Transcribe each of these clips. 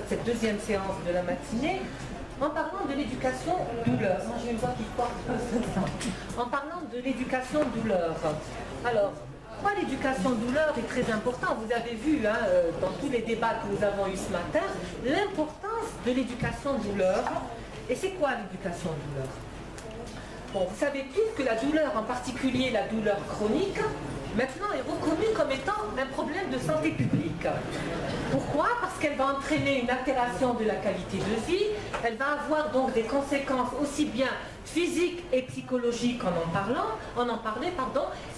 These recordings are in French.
Cette deuxième séance de la matinée, en parlant de l'éducation douleur. Moi j'ai une voix qui porte en parlant de l'éducation douleur. Alors, pourquoi l'éducation douleur est très important? Vous avez vu dans tous les débats que nous avons eus ce matin, l'importance de l'éducation douleur. Et c'est quoi l'éducation douleur? Bon, vous savez tous que la douleur, en particulier la douleur chronique, maintenant est reconnue comme étant un problème de santé publique. Pourquoi? Parce qu'elle va entraîner une altération de la qualité de vie, elle va avoir donc des conséquences aussi bien physiques et psychologiques en parlait,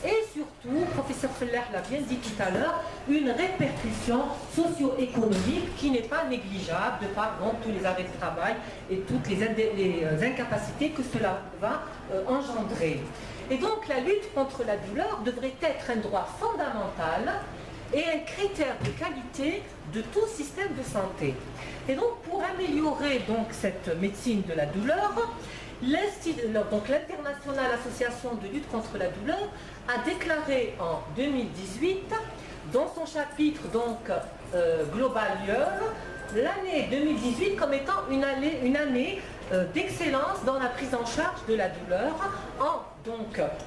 et surtout, professeur Feller l'a bien dit tout à l'heure, une répercussion socio-économique qui n'est pas négligeable de par tous les arrêts de travail et toutes les incapacités que cela va engendrer. Et donc la lutte contre la douleur devrait être un droit fondamental et un critère de qualité de tout système de santé. Et donc pour améliorer cette médecine de la douleur, l'Internationale Association de lutte contre la douleur a déclaré en 2018, dans son chapitre Global Year, l'année 2018 comme étant une année d'excellence dans la prise en charge de la douleur en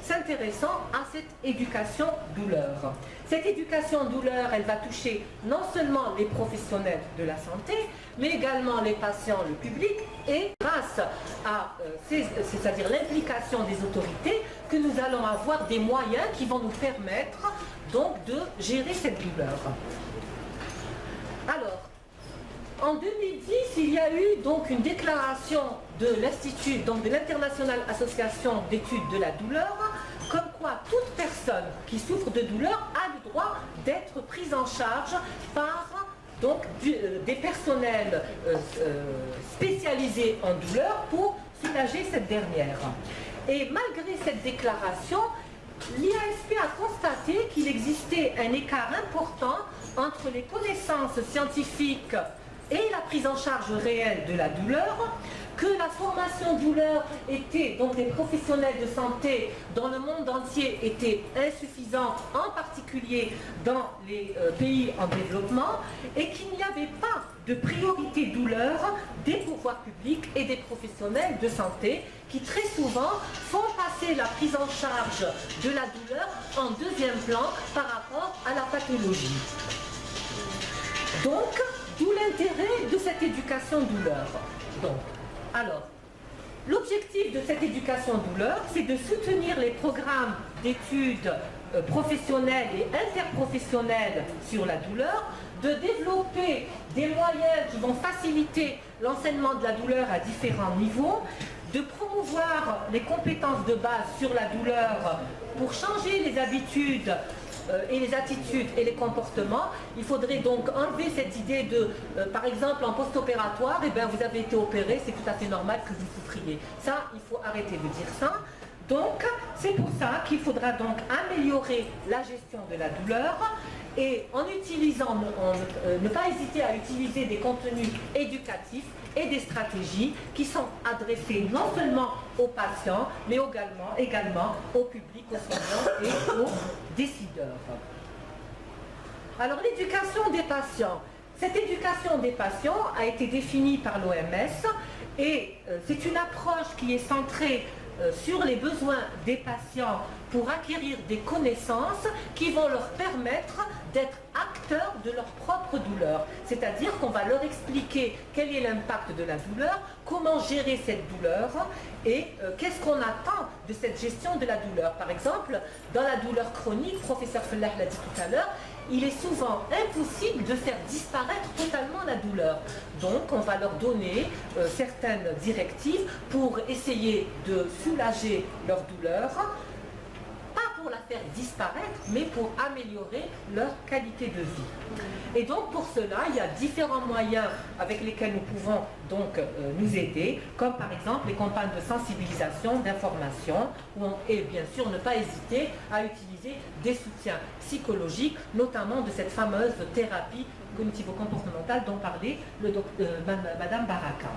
s'intéressant à cette éducation douleur. Cette éducation douleur, elle va toucher non seulement les professionnels de la santé, mais également les patients, le public, et grâce à c'est-à-dire l'implication des autorités, que nous allons avoir des moyens qui vont nous permettre de gérer cette douleur. Alors, en 2010, il y a eu une déclaration de l'Institut, de l'Internationale Association d'études de la douleur, comme quoi toute personne qui souffre de douleur a le droit d'être prise en charge par des personnels spécialisés en douleur pour soulager cette dernière. Et malgré cette déclaration, l'IASP a constaté qu'il existait un écart important entre les connaissances scientifiques et la prise en charge réelle de la douleur, que la formation douleur était, des professionnels de santé dans le monde entier était insuffisante, en particulier dans les pays en développement, et qu'il n'y avait pas de priorité douleur des pouvoirs publics et des professionnels de santé qui très souvent font passer la prise en charge de la douleur en deuxième plan par rapport à la pathologie. Donc, d'où l'intérêt de cette éducation douleur. Alors, l'objectif de cette éducation douleur, c'est de soutenir les programmes d'études professionnelles et interprofessionnelles sur la douleur, de développer des moyens qui vont faciliter l'enseignement de la douleur à différents niveaux, de promouvoir les compétences de base sur la douleur pour changer les habitudes et les attitudes et les comportements. Il faudrait donc enlever cette idée de, par exemple, en post-opératoire, vous avez été opéré, c'est tout à fait normal que vous souffriez. Ça, il faut arrêter de dire ça. Donc, c'est pour ça qu'il faudra donc améliorer la gestion de la douleur et en utilisant, ne pas hésiter à utiliser des contenus éducatifs et des stratégies qui sont adressées non seulement aux patients, mais également au public, aux soignants et aux décideurs. Alors l'éducation des patients. Cette éducation des patients a été définie par l'OMS et c'est une approche qui est centrée sur les besoins des patients pour acquérir des connaissances qui vont leur permettre d'être acteurs de leur propre douleur. C'est-à-dire qu'on va leur expliquer quel est l'impact de la douleur, comment gérer cette douleur et qu'est-ce qu'on attend de cette gestion de la douleur. Par exemple, dans la douleur chronique, professeur Feller l'a dit tout à l'heure, il est souvent impossible de faire disparaître totalement la douleur. Donc, on va leur donner certaines directives pour essayer de soulager leur douleur. Pas pour la faire disparaître, mais pour améliorer leur qualité de vie. Et donc pour cela, il y a différents moyens avec lesquels nous pouvons donc nous aider, comme par exemple les campagnes de sensibilisation, d'information, et bien sûr ne pas hésiter à utiliser des soutiens psychologiques, notamment de cette fameuse thérapie cognitivo-comportementale dont parlait Madame Baraka.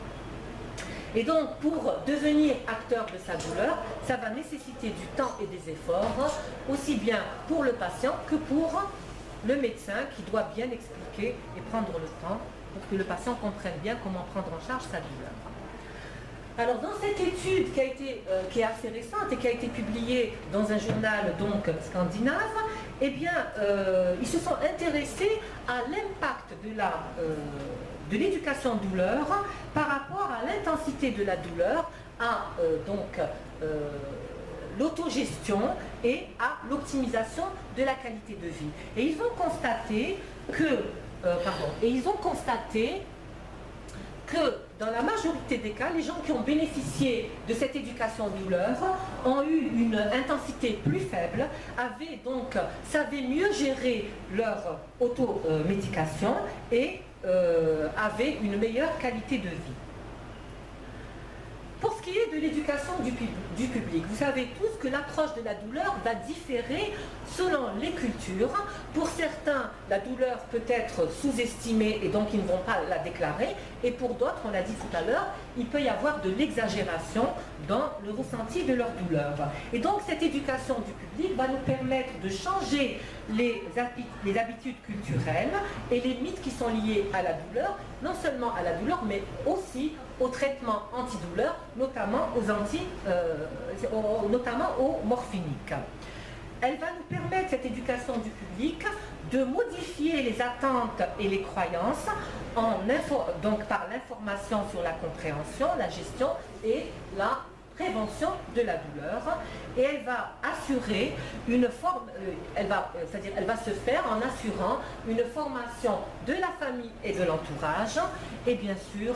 Et donc, pour devenir acteur de sa douleur, ça va nécessiter du temps et des efforts, aussi bien pour le patient que pour le médecin qui doit bien expliquer et prendre le temps pour que le patient comprenne bien comment prendre en charge sa douleur. Alors, dans cette étude qui est assez récente et qui a été publiée dans un journal donc scandinave, eh bien, ils se sont intéressés à l'impact de l'éducation douleur par rapport à l'intensité de la douleur, à l'autogestion et à l'optimisation de la qualité de vie. Et ils ont constaté que dans la majorité des cas, les gens qui ont bénéficié de cette éducation douleur ont eu une intensité plus faible, savaient mieux gérer leur automédication et avaient une meilleure qualité de vie. Pour ce qui est de l'éducation du public, vous savez tous que l'approche de la douleur va différer selon les cultures. Pour certains, la douleur peut être sous-estimée et donc ils ne vont pas la déclarer. Et pour d'autres, on l'a dit tout à l'heure, il peut y avoir de l'exagération dans le ressenti de leur douleur. Et donc cette éducation du public va nous permettre de changer les habitudes culturelles et les mythes qui sont liés à la douleur, non seulement à la douleur, mais aussi au traitement antidouleur, notamment aux morphiniques. Elle va nous permettre, cette éducation du public, de modifier les attentes et les croyances donc par l'information sur la compréhension, la gestion et la prévention de la douleur, et elle va assurer une forme, elle va se faire en assurant une formation de la famille et de l'entourage, et bien sûr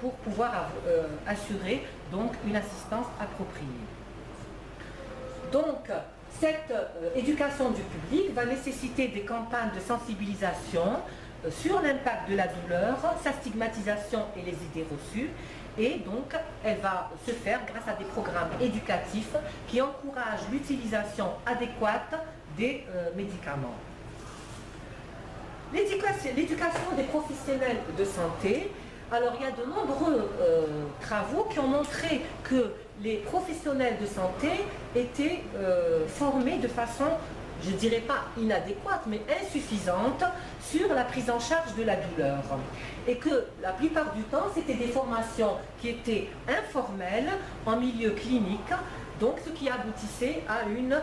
pour pouvoir assurer donc une assistance appropriée. Donc cette éducation du public va nécessiter des campagnes de sensibilisation sur l'impact de la douleur, sa stigmatisation et les idées reçues. Et donc, elle va se faire grâce à des programmes éducatifs qui encouragent l'utilisation adéquate des médicaments. L'éducation des professionnels de santé. Alors, il y a de nombreux travaux qui ont montré que les professionnels de santé étaient formés de façon, je ne dirais pas inadéquate, mais insuffisante sur la prise en charge de la douleur. Et que la plupart du temps, c'était des formations qui étaient informelles en milieu clinique, donc ce qui aboutissait à une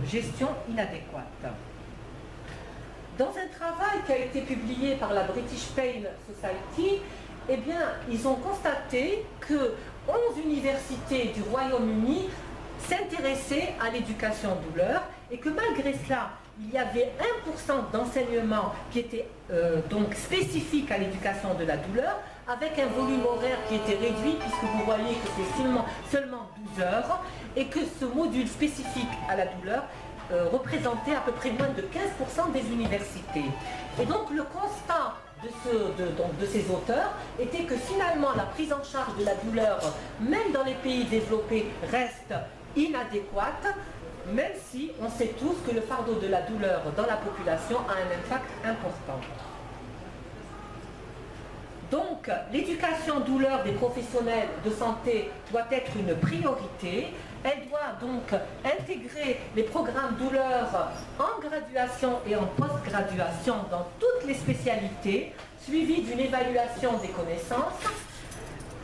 gestion inadéquate. Dans un travail qui a été publié par la British Pain Society, eh bien, ils ont constaté que 11 universités du Royaume-Uni s'intéressaient à l'éducation douleur et que malgré cela, il y avait 1% d'enseignement qui était donc spécifique à l'éducation de la douleur, avec un volume horaire qui était réduit, puisque vous voyez que c'est seulement 12 heures, et que ce module spécifique à la douleur représentait à peu près moins de 15% des universités. Et donc le constat de ces auteurs était que finalement la prise en charge de la douleur, même dans les pays développés, reste inadéquate, même si on sait tous que le fardeau de la douleur dans la population a un impact important. Donc, l'éducation douleur des professionnels de santé doit être une priorité. Elle doit donc intégrer les programmes douleur en graduation et en post-graduation dans toutes les spécialités, suivies d'une évaluation des connaissances.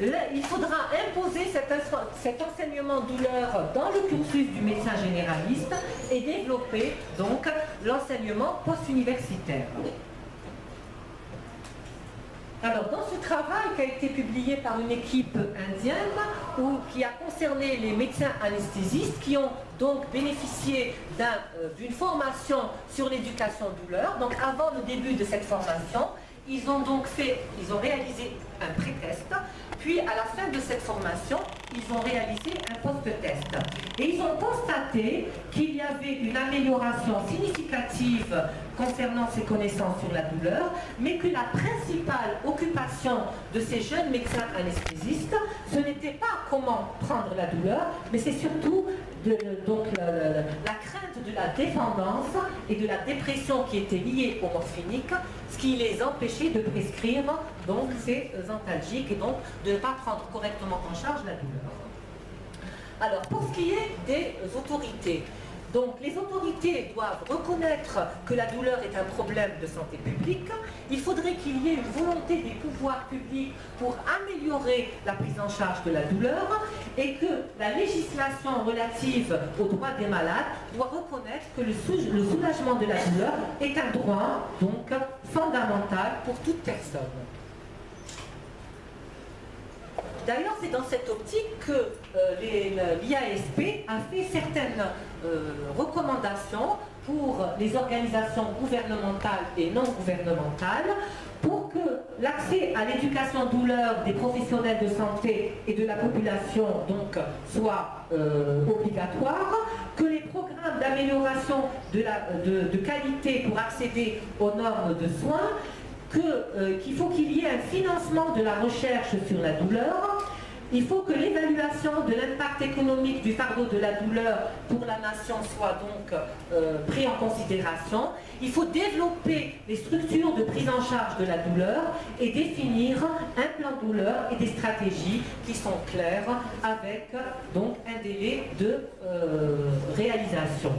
Il faudra imposer cet enseignement douleur dans le cursus du médecin généraliste et développer donc l'enseignement post-universitaire. Alors, dans ce travail qui a été publié par une équipe indienne, qui a concerné les médecins anesthésistes qui ont donc bénéficié d'une formation sur l'éducation douleur, donc avant le début de cette formation, ils ont réalisé un pré-test, puis à la fin de cette formation, ils ont réalisé un post-test. Et ils ont constaté qu'il y avait une amélioration significative concernant ces connaissances sur la douleur, mais que la principale occupation de ces jeunes médecins anesthésistes, ce n'était pas comment prendre la douleur, mais c'est surtout la crainte de la dépendance et de la dépression qui était liée au morphinique, ce qui les empêchait de prescrire donc ces antalgiques et donc de ne pas prendre correctement en charge la douleur. Alors, pour ce qui est des autorités, donc les autorités doivent reconnaître que la douleur est un problème de santé publique. Il faudrait qu'il y ait une volonté des pouvoirs publics pour améliorer la prise en charge de la douleur et que la législation relative aux droits des malades doit reconnaître que le soulagement de la douleur est un droit donc fondamental pour toute personne. D'ailleurs, c'est dans cette optique que l'IASP a fait certaines recommandations pour les organisations gouvernementales et non gouvernementales pour que l'accès à l'éducation douleur des professionnels de santé et de la population donc soit obligatoire, que les programmes d'amélioration de qualité pour accéder aux normes de soins, qu'il faut qu'il y ait un financement de la recherche sur la douleur. Il faut que l'évaluation de l'impact économique du fardeau de la douleur pour la nation soit donc pris en considération. Il faut développer les structures de prise en charge de la douleur et définir un plan douleur et des stratégies qui sont claires avec donc un délai de réalisation.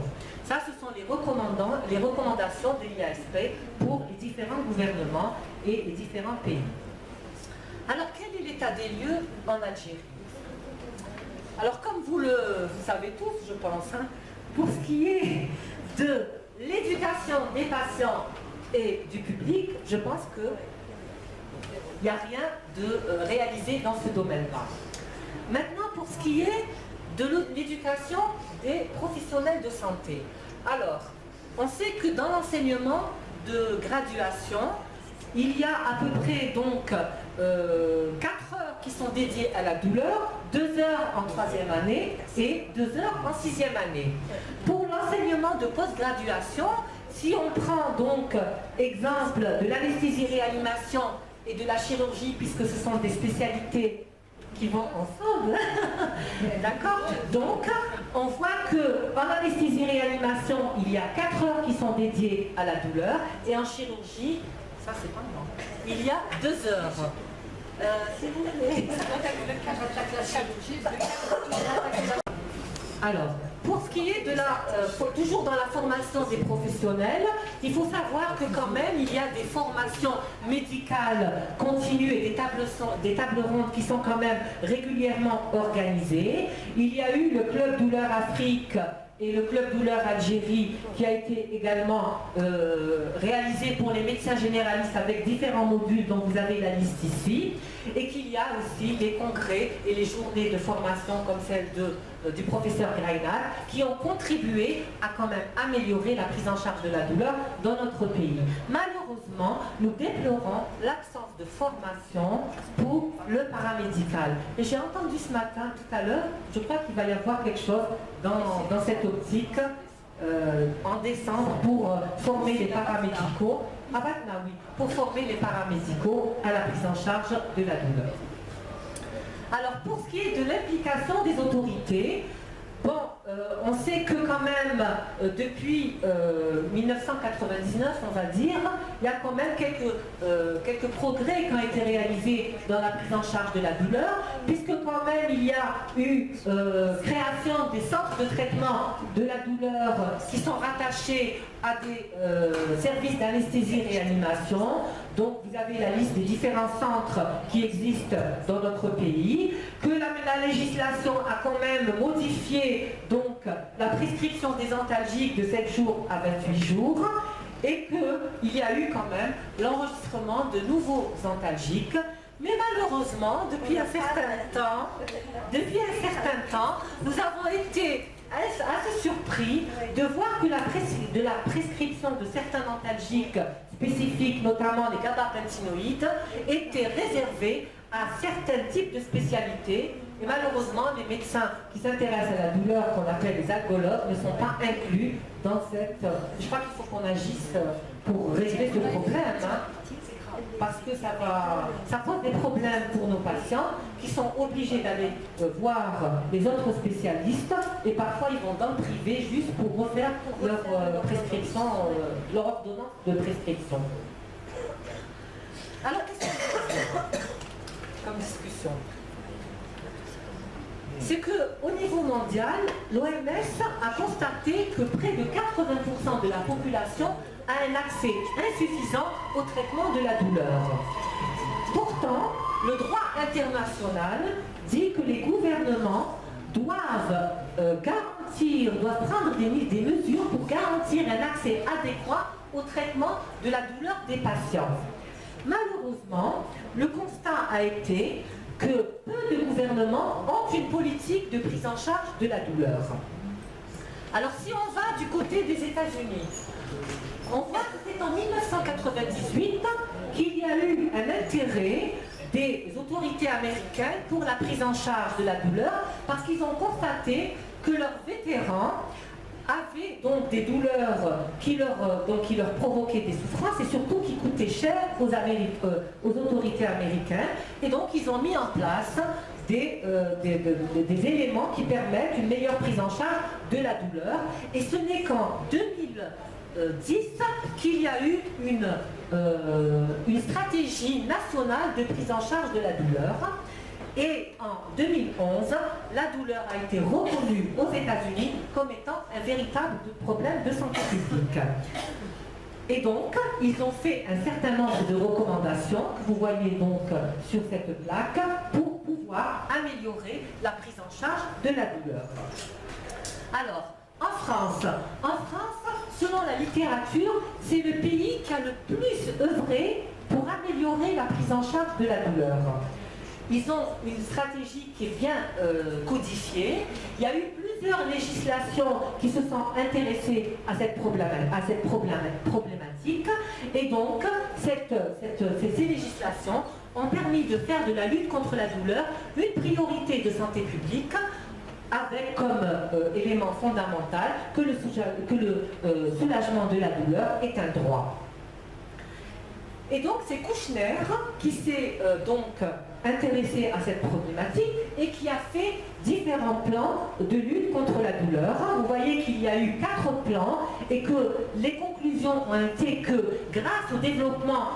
Ça, ce sont les recommandations de l'IASP pour les différents gouvernements et les différents pays. Alors, quel est l'état des lieux en Algérie? Alors, comme vous savez tous, je pense, pour ce qui est de l'éducation des patients et du public, je pense qu'il n'y a rien de réalisé dans ce domaine-là. Maintenant, pour ce qui est de l'éducation des professionnels de santé. Alors, on sait que dans l'enseignement de graduation, il y a à peu près donc 4 heures qui sont dédiées à la douleur, 2 heures en 3e année et 2 heures en 6e année. Pour l'enseignement de post-graduation, si on prend donc exemple de l'anesthésie-réanimation et de la chirurgie, puisque ce sont des spécialités qui vont ensemble, d'accord? Donc, on voit qu'en anesthésie-réanimation, il y a 4 heures qui sont dédiées à la douleur, et en chirurgie, ça c'est pas moi, il y a 2 heures. Si vous voulez. Alors, pour ce qui est de toujours dans la formation des professionnels, il faut savoir que quand même, il y a des formations médicales continues et des tables rondes qui sont quand même régulièrement organisées. Il y a eu le Club Douleur Afrique et le Club Douleur Algérie qui a été également réalisé pour les médecins généralistes avec différents modules dont vous avez la liste ici, et qu'il y a aussi les congrès et les journées de formation comme celle du professeur Grainat qui ont contribué à quand même améliorer la prise en charge de la douleur dans notre pays. Malheureusement, nous déplorons l'absence de formation pour le paramédical. Et j'ai entendu ce matin, tout à l'heure, je crois qu'il va y avoir quelque chose dans cette optique en décembre pour former les paramédicaux. Oui, pour former les paramédicaux à la prise en charge de la douleur. Alors, pour ce qui est de l'implication des autorités, bon, on sait que quand même, depuis 1999, on va dire, il y a quand même quelques progrès qui ont été réalisés dans la prise en charge de la douleur, puisque quand même il y a eu création des centres de traitement de la douleur qui sont rattachés à des services d'anesthésie-réanimation. Donc vous avez la liste des différents centres qui existent dans notre pays, que la législation a quand même modifié donc la prescription des antalgiques de 7 jours à 28 jours, et qu'il y a eu quand même l'enregistrement de nouveaux antalgiques. Mais malheureusement, depuis un certain temps, nous avons été assez surpris de voir que la prescription de certains antalgiques spécifiques, notamment les gabapentinoïdes, était réservée à certains types de spécialités. Et malheureusement, les médecins qui s'intéressent à la douleur, qu'on appelle les algologues, ne sont pas inclus dans cette... Je crois qu'il faut qu'on agisse pour régler ce problème, hein, parce que ça pose des problèmes pour nos patients qui sont obligés d'aller voir les autres spécialistes et parfois ils vont dans le privé juste pour refaire leur prescription, leur ordonnance de prescription. Alors, qu'est-ce qu'on peut faire comme discussion? C'est qu'au niveau mondial, l'OMS a constaté que près de 80% de la population a un accès insuffisant au traitement de la douleur. Pourtant, le droit international dit que les gouvernements doivent prendre des mesures pour garantir un accès adéquat au traitement de la douleur des patients. Malheureusement, le constat a été que peu de gouvernements ont une politique de prise en charge de la douleur. Alors si on va du côté des États-Unis, on voit que c'est en 1998 qu'il y a eu un intérêt des autorités américaines pour la prise en charge de la douleur parce qu'ils ont constaté que leurs vétérans avaient donc des douleurs qui leur provoquaient des souffrances et surtout qui coûtaient cher aux autorités américaines. Et donc ils ont mis en place des éléments qui permettent une meilleure prise en charge de la douleur. Et ce n'est qu'en 2010 qu'il y a eu une stratégie nationale de prise en charge de la douleur. Et en 2011, la douleur a été reconnue aux États-Unis comme étant un véritable problème de santé publique. Et donc, ils ont fait un certain nombre de recommandations que vous voyez donc sur cette plaque pour pouvoir améliorer la prise en charge de la douleur. Alors, en France, selon la littérature, c'est le pays qui a le plus œuvré pour améliorer la prise en charge de la douleur. Ils ont une stratégie qui est bien codifiée. Il y a eu plusieurs législations qui se sont intéressées à cette problématique. Et donc, ces législations ont permis de faire de la lutte contre la douleur une priorité de santé publique, avec comme élément fondamental que le soulagement de la douleur est un droit. Et donc c'est Kouchner qui s'est intéressé à cette problématique et qui a fait différents plans de lutte contre la douleur. Vous voyez qu'il y a eu 4 plans et que les conclusions ont été que grâce au développement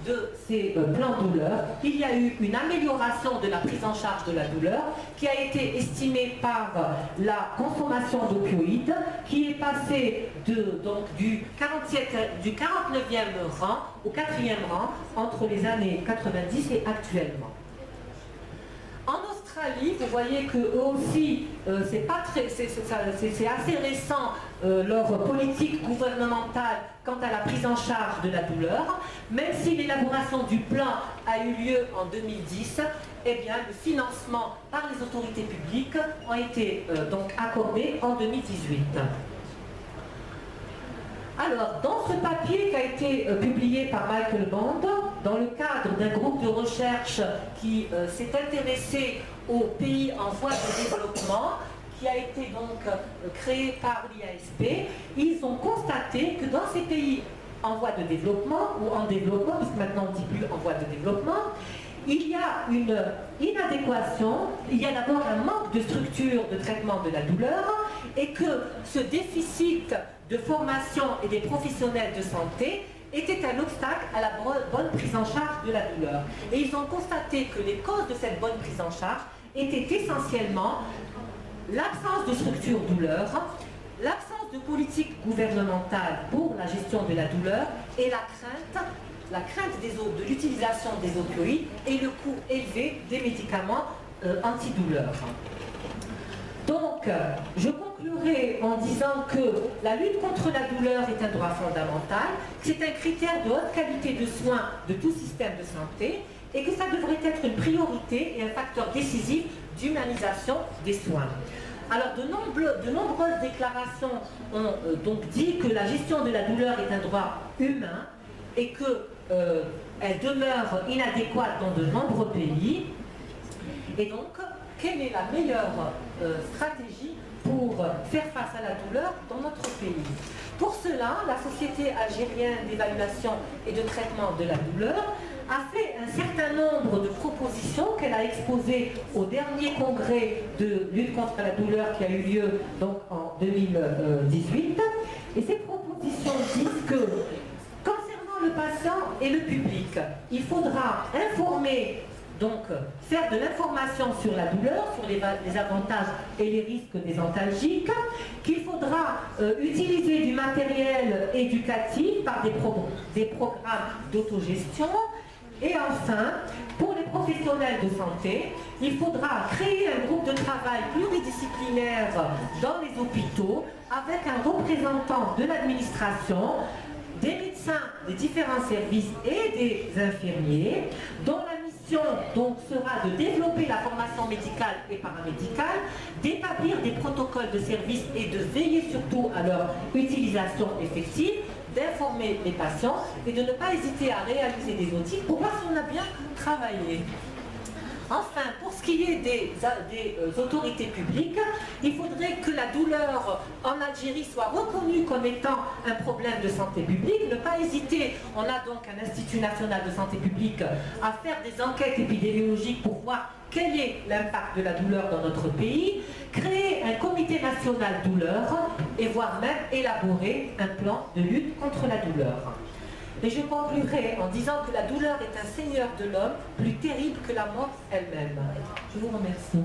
de ces plans douleur, il y a eu une amélioration de la prise en charge de la douleur qui a été estimée par la consommation d'opioïdes qui est passée du 49e rang au 4e rang entre les années 90 et actuellement. En Australie, vous voyez que eux aussi, c'est assez récent leur politique gouvernementale quant à la prise en charge de la douleur, même si l'élaboration du plan a eu lieu en 2010, eh bien le financement par les autorités publiques ont été donc accordés en 2018. Alors, dans ce papier qui a été publié par Michael Bond, dans le cadre d'un groupe de recherche qui s'est intéressé aux pays en voie de développement, qui a été donc créé par l'IASP, ils ont constaté que dans ces pays en voie de développement, ou en développement, puisque maintenant on ne dit plus en voie de développement, il y a une inadéquation, il y a d'abord un manque de structure de traitement de la douleur, et que ce déficit de formation et des professionnels de santé était un obstacle à la bonne prise en charge de la douleur. Et ils ont constaté que les causes de cette bonne prise en charge étaient essentiellement l'absence de structure douleur, l'absence de politique gouvernementale pour la gestion de la douleur et la crainte de l'utilisation des opioïdes et le coût élevé des médicaments antidouleurs. Donc, je conclurai en disant que la lutte contre la douleur est un droit fondamental, que c'est un critère de haute qualité de soins de tout système de santé et que ça devrait être une priorité et un facteur décisif d'humanisation des soins. Alors de nombreuses déclarations ont donc dit que la gestion de la douleur est un droit humain et qu'elle demeure inadéquate dans de nombreux pays. Et donc, quelle est la meilleure stratégie pour faire face à la douleur dans notre pays? Pour cela, la Société algérienne d'évaluation et de traitement de la douleur a fait un certain nombre de propositions qu'elle a exposées au dernier congrès de lutte contre la douleur qui a eu lieu donc, en 2018. Et ces propositions disent que, concernant le patient et le public, il faudra informer, donc faire de l'information sur la douleur, sur les avantages et les risques des antalgiques, qu'il faudra utiliser du matériel éducatif par des programmes d'autogestion. Et enfin, pour les professionnels de santé, il faudra créer un groupe de travail pluridisciplinaire dans les hôpitaux avec un représentant de l'administration, des médecins des différents services et des infirmiers, dont la mission donc sera de développer la formation médicale et paramédicale, d'établir des protocoles de service et de veiller surtout à leur utilisation effective, d'informer les patients et de ne pas hésiter à réaliser des audits pour voir si on a bien travaillé. Enfin, pour ce qui est des autorités publiques, il faudrait que la douleur en Algérie soit reconnue comme étant un problème de santé publique. Ne pas hésiter, on a donc un Institut national de santé publique à faire des enquêtes épidémiologiques pour voir quel est l'impact de la douleur dans notre pays, créer un comité national douleur et voire même élaborer un plan de lutte contre la douleur. Et je conclurai en disant que la douleur est un seigneur de l'homme plus terrible que la mort elle-même. Je vous remercie.